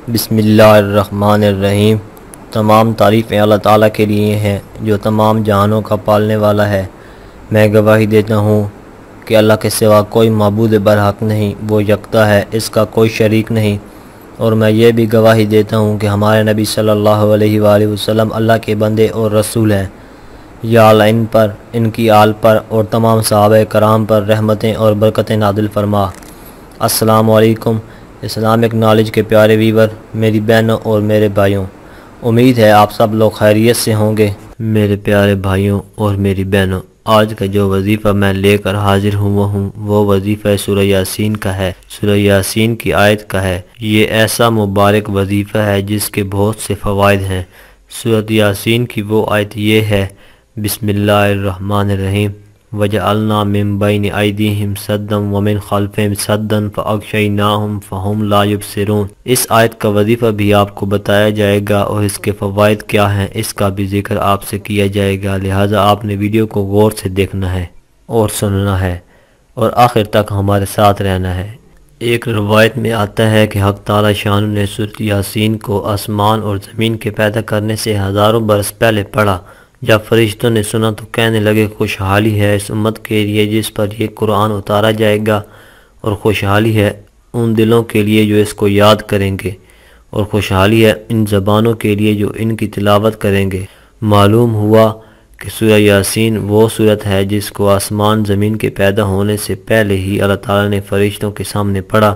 بسم اللہ الرحمن الرحیم۔ تمام تعریفیں اللہ تعالیٰ کے لیے ہیں جو تمام جہانوں کا پالنے والا ہے۔ میں گواہی دیتا ہوں کہ اللہ کے سوا کوئی معبود برحق نہیں، وہ یکتا ہے، اس کا کوئی شریک نہیں۔ اور میں یہ بھی گواہی دیتا ہوں کہ ہمارے نبی صلی اللہ علیہ وآلہ وسلم اللہ کے بندے اور رسول ہیں۔ یا اللہ ان پر، ان کی آل پر اور تمام صحابہ کرام پر رحمتیں اور برکتیں نازل فرما۔ السلام علیکم اسلامک نالج کے پیارے ویور، میری بہنوں اور میرے بھائیوں، امید ہے آپ سب لوگ خیریت سے ہوں گے۔ میرے پیارے بھائیوں اور میری بہنوں، آج کا جو وظیفہ میں لے کر حاضر ہوا ہوں وہ وظیفہ سورہ یاسین کا ہے، سورہ یاسین کی آیت کا ہے۔ یہ ایسا مبارک وظیفہ ہے جس کے بہت سے فوائد ہیں۔ سورہ یاسین کی وہ آیت یہ ہے، بسم اللہ الرحمن الرحیم، وَجَعَلْنَا مِن بَيْنِ أَيْدِيهِمْ سَدًّا وَمِنْ خَلْفِهِمْ سَدًّا فَأَغْشَيْنَاهُمْ فَهُمْ لَا يُبْصِرُونَ۔ اس آیت کا وظیفہ بھی آپ کو بتایا جائے گا اور اس کے فوائد کیا ہیں اس کا بھی ذکر آپ سے کیا جائے گا، لہٰذا آپ نے ویڈیو کو غور سے دیکھنا ہے اور سننا ہے اور آخر تک ہمارے ساتھ رہنا ہے۔ ایک روایت میں آتا ہے کہ حق تعالی شان نے سورۃ یاسین کو آسمان اور زمین کے پیدا کرنے سے ہزاروں برس پہلے پڑھا۔ جب فرشتوں نے سنا تو کہنے لگے، خوشحالی ہے اس امت کے لیے جس پر یہ قرآن اتارا جائے گا، اور خوشحالی ہے ان دلوں کے لیے جو اس کو یاد کریں گے، اور خوشحالی ہے ان زبانوں کے لیے جو ان کی تلاوت کریں گے۔ معلوم ہوا کہ سورہ یاسین وہ سورت ہے جس کو آسمان زمین کے پیدا ہونے سے پہلے ہی اللہ تعالیٰ نے فرشتوں کے سامنے پڑھا،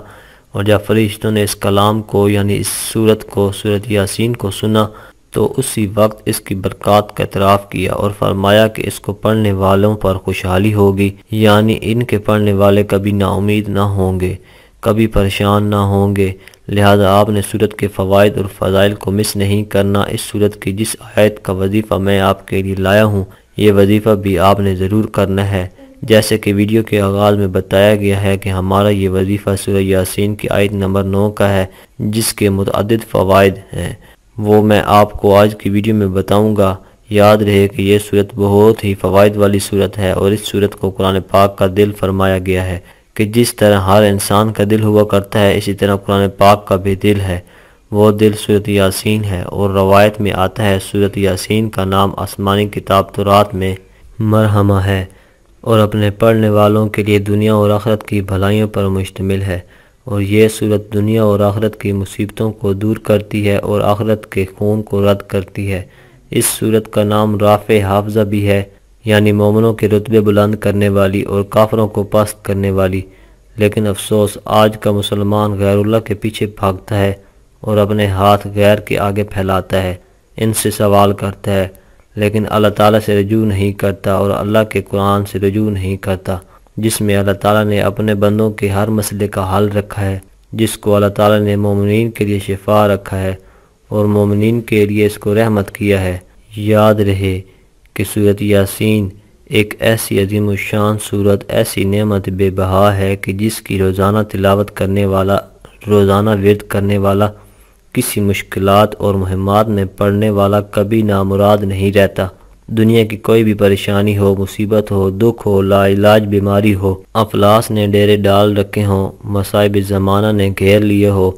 اور جب فرشتوں نے اس کلام کو یعنی اس سورت کو، سورۃ یاسین کو سنا تو اسی وقت اس کی برکات کا اعتراف کیا اور فرمایا کہ اس کو پڑھنے والوں پر خوشحالی ہوگی، یعنی ان کے پڑھنے والے کبھی نا امید نہ ہوں گے، کبھی پریشان نہ ہوں گے۔ لہذا آپ نے سورت کے فوائد اور فضائل کو مس نہیں کرنا۔ اس سورت کی جس آیت کا وظیفہ میں آپ کے لیے لایا ہوں، یہ وظیفہ بھی آپ نے ضرور کرنا ہے۔ جیسے کہ ویڈیو کے آغاز میں بتایا گیا ہے کہ ہمارا یہ وظیفہ سورہ یاسین کی آیت نمبر 9 کا ہے، جس کے متعدد فوائد ہیں، وہ میں آپ کو آج کی ویڈیو میں بتاؤں گا۔ یاد رہے کہ یہ سورت بہت ہی فوائد والی سورت ہے، اور اس سورت کو قرآن پاک کا دل فرمایا گیا ہے کہ جس طرح ہر انسان کا دل ہوا کرتا ہے اسی طرح قرآن پاک کا بھی دل ہے، وہ دل سورۃ یاسین ہے۔ اور روایت میں آتا ہے سورۃ یاسین کا نام آسمانی کتاب تورات میں مرحمہ ہے، اور اپنے پڑھنے والوں کے لیے دنیا اور آخرت کی بھلائیوں پر مشتمل ہے، اور یہ سورت دنیا اور آخرت کی مصیبتوں کو دور کرتی ہے اور آخرت کے خون کو رد کرتی ہے۔ اس سورت کا نام رافع حافظہ بھی ہے، یعنی مومنوں کے رتبے بلند کرنے والی اور کافروں کو پست کرنے والی۔ لیکن افسوس، آج کا مسلمان غیر اللہ کے پیچھے بھاگتا ہے اور اپنے ہاتھ غیر کے آگے پھیلاتا ہے، ان سے سوال کرتا ہے، لیکن اللہ تعالیٰ سے رجوع نہیں کرتا اور اللہ کے قرآن سے رجوع نہیں کرتا، جس میں اللہ تعالیٰ نے اپنے بندوں کے ہر مسئلے کا حل رکھا ہے، جس کو اللہ تعالیٰ نے مومنین کے لیے شفا رکھا ہے اور مومنین کے لیے اس کو رحمت کیا ہے۔ یاد رہے کہ سورۃ یاسین ایک ایسی عظیم الشان سورت، ایسی نعمت بے بہا ہے کہ جس کی روزانہ تلاوت کرنے والا، روزانہ ورد کرنے والا، کسی مشکلات اور مہمات میں پڑھنے والا کبھی نامراد نہیں رہتا۔ دنیا کی کوئی بھی پریشانی ہو، مصیبت ہو، دکھ ہو، لا علاج بیماری ہو، افلاس نے ڈیرے ڈال رکھے ہوں، مصائب زمانہ نے گھیر لیے ہو،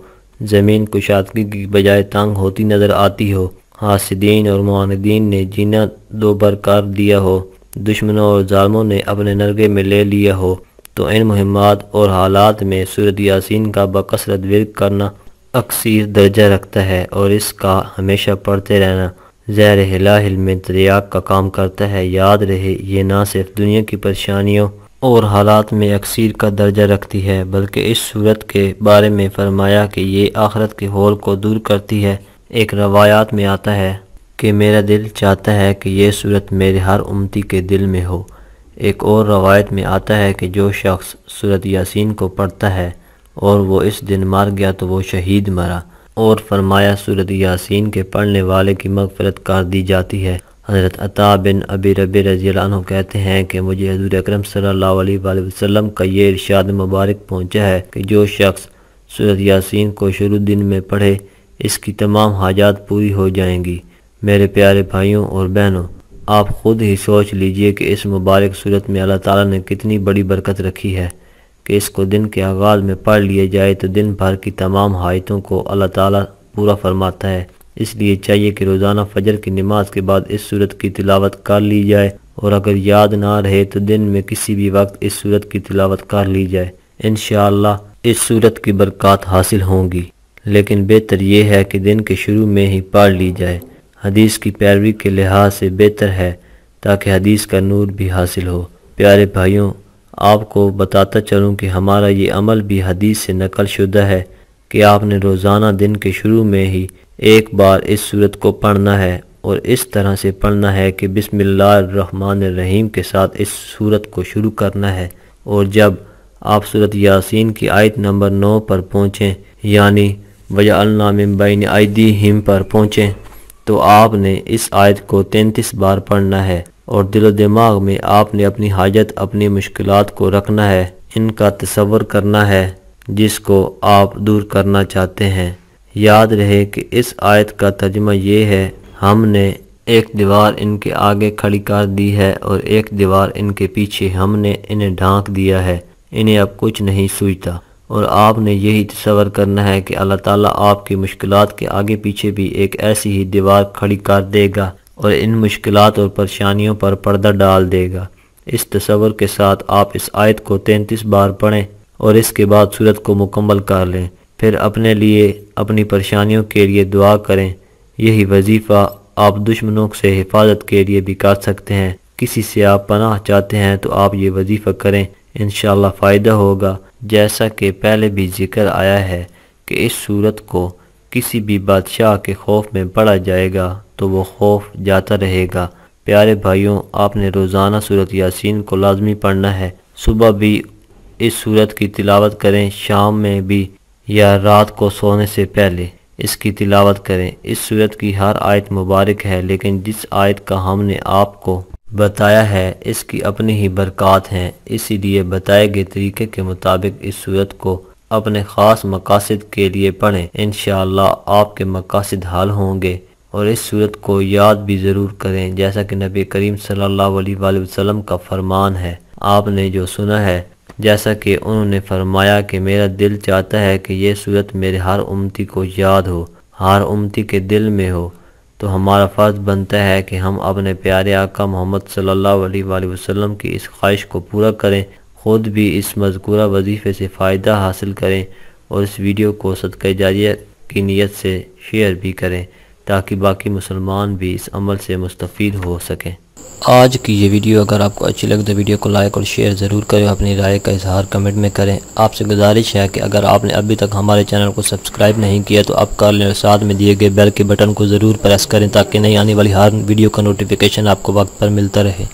زمین کشادگی کی بجائے تنگ ہوتی نظر آتی ہو، حاسدین اور معاندین نے جینا دوبر کر دیا ہو، دشمنوں اور ظالموں نے اپنے نرغے میں لے لیا ہو، تو ان مہمات اور حالات میں سورۃ یاسین کا بکثرت ورد کرنا اکثیر درجہ رکھتا ہے، اور اس کا ہمیشہ پڑھتے رہنا زہر ہلاہل میں تریاق کا کام کرتا ہے۔ یاد رہے یہ نہ صرف دنیا کی پریشانیوں اور حالات میں اکثیر کا درجہ رکھتی ہے، بلکہ اس صورت کے بارے میں فرمایا کہ یہ آخرت کے ہول کو دور کرتی ہے۔ ایک روایات میں آتا ہے کہ میرا دل چاہتا ہے کہ یہ صورت میرے ہر امتی کے دل میں ہو۔ ایک اور روایت میں آتا ہے کہ جو شخص سورۃ یاسین کو پڑھتا ہے اور وہ اس دن مر گیا تو وہ شہید مرا، اور فرمایا سورۃ یاسین کے پڑھنے والے کی مغفرت کر دی جاتی ہے۔ حضرت عطا بن ابی ربیع رضی اللہ عنہ کہتے ہیں کہ مجھے حضور اکرم صلی اللہ علیہ وآلہ وسلم کا یہ ارشاد مبارک پہنچا ہے کہ جو شخص سورۃ یاسین کو شروع دن میں پڑھے اس کی تمام حاجات پوری ہو جائیں گی۔ میرے پیارے بھائیوں اور بہنوں، آپ خود ہی سوچ لیجئے کہ اس مبارک سورت میں اللہ تعالیٰ نے کتنی بڑی برکت رکھی ہے کہ اس کو دن کے آغاز میں پڑھ لیا جائے تو دن بھر کی تمام حاجتوں کو اللہ تعالیٰ پورا فرماتا ہے۔ اس لیے چاہیے کہ روزانہ فجر کی نماز کے بعد اس سورت کی تلاوت کر لی جائے، اور اگر یاد نہ رہے تو دن میں کسی بھی وقت اس سورت کی تلاوت کر لی جائے۔ انشاءاللہ اس سورت کی برکات حاصل ہوں گی، لیکن بہتر یہ ہے کہ دن کے شروع میں ہی پڑھ لی جائے۔ حدیث کی پیروی کے لحاظ سے بہتر ہے تاکہ حدیث کا نور بھی حاصل ہو۔ پیارے بھائیوں، آپ کو بتاتا چلوں کہ ہمارا یہ عمل بھی حدیث سے نقل شدہ ہے کہ آپ نے روزانہ دن کے شروع میں ہی ایک بار اس سورت کو پڑھنا ہے، اور اس طرح سے پڑھنا ہے کہ بسم اللہ الرحمن الرحیم کے ساتھ اس سورت کو شروع کرنا ہے، اور جب آپ سورت یاسین کی آیت نمبر 9 پر پہنچیں، یعنی وَجَعَلْنَا مِن بَيْنِ أَيْدِيهِمْ پر پہنچیں، تو آپ نے اس آیت کو 33 بار پڑھنا ہے، اور دل و دماغ میں آپ نے اپنی حاجت، اپنی مشکلات کو رکھنا ہے، ان کا تصور کرنا ہے جس کو آپ دور کرنا چاہتے ہیں۔ یاد رہے کہ اس آیت کا ترجمہ یہ ہے، ہم نے ایک دیوار ان کے آگے کھڑی کر دی ہے اور ایک دیوار ان کے پیچھے، ہم نے انہیں ڈھانک دیا ہے، انہیں اب کچھ نہیں سوچتا۔ اور آپ نے یہی تصور کرنا ہے کہ اللہ تعالیٰ آپ کی مشکلات کے آگے پیچھے بھی ایک ایسی ہی دیوار کھڑی کر دے گا، اور ان مشکلات اور پریشانیوں پر پردہ ڈال دے گا۔ اس تصور کے ساتھ آپ اس آیت کو 33 بار پڑھیں، اور اس کے بعد سورت کو مکمل کر لیں۔ پھر اپنے لیے، اپنی پریشانیوں کے لیے دعا کریں۔ یہی وظیفہ آپ دشمنوں سے حفاظت کے لیے بھی کر سکتے ہیں۔ کسی سے آپ پناہ چاہتے ہیں تو آپ یہ وظیفہ کریں، انشاءاللہ فائدہ ہوگا۔ جیسا کہ پہلے بھی ذکر آیا ہے کہ اس سورت کو کسی بھی بادشاہ کے خوف میں پڑھا جائے گا تو وہ خوف جاتا رہے گا۔ پیارے بھائیوں، آپ نے روزانہ سورت یاسین کو لازمی پڑھنا ہے۔ صبح بھی اس سورت کی تلاوت کریں، شام میں بھی، یا رات کو سونے سے پہلے اس کی تلاوت کریں۔ اس سورت کی ہر آیت مبارک ہے، لیکن جس آیت کا ہم نے آپ کو بتایا ہے اس کی اپنی ہی برکات ہیں، اسی لیے بتائے گئے طریقے کے مطابق اس سورت کو اپنے خاص مقاصد کے لیے پڑھیں۔ انشاءاللہ آپ کے مقاصد حل ہوں گے، اور اس سورت کو یاد بھی ضرور کریں، جیسا کہ نبی کریم صلی اللہ علیہ وآلہ وسلم کا فرمان ہے۔ آپ نے جو سنا ہے، جیسا کہ انہوں نے فرمایا کہ میرا دل چاہتا ہے کہ یہ سورت میرے ہر امتی کو یاد ہو، ہر امتی کے دل میں ہو، تو ہمارا فرض بنتا ہے کہ ہم اپنے پیارے آقا محمد صلی اللہ علیہ وآلہ وسلم کی اس خواہش کو پورا کریں، خود بھی اس مذکورہ وظیفے سے فائدہ حاصل کریں، اور اس ویڈیو کو صدقہ جاریہ کی نیت سے شیئر بھی کریں تاکہ باقی مسلمان بھی اس عمل سے مستفید ہو سکیں۔ آج کی یہ ویڈیو اگر آپ کو اچھی لگے تو ویڈیو کو لائک اور شیئر ضرور کریں، اپنی رائے کا اظہار کمنٹ میں کریں۔ آپ سے گزارش ہے کہ اگر آپ نے ابھی تک ہمارے چینل کو سبسکرائب نہیں کیا تو اب کر لیں، اور ساتھ میں دیے گئے بیل کے بٹن کو ضرور پریس کریں تاکہ نئی آنے والی ہر ویڈیو کا نوٹیفیکیشن آپ کو وقت پر ملتا رہے۔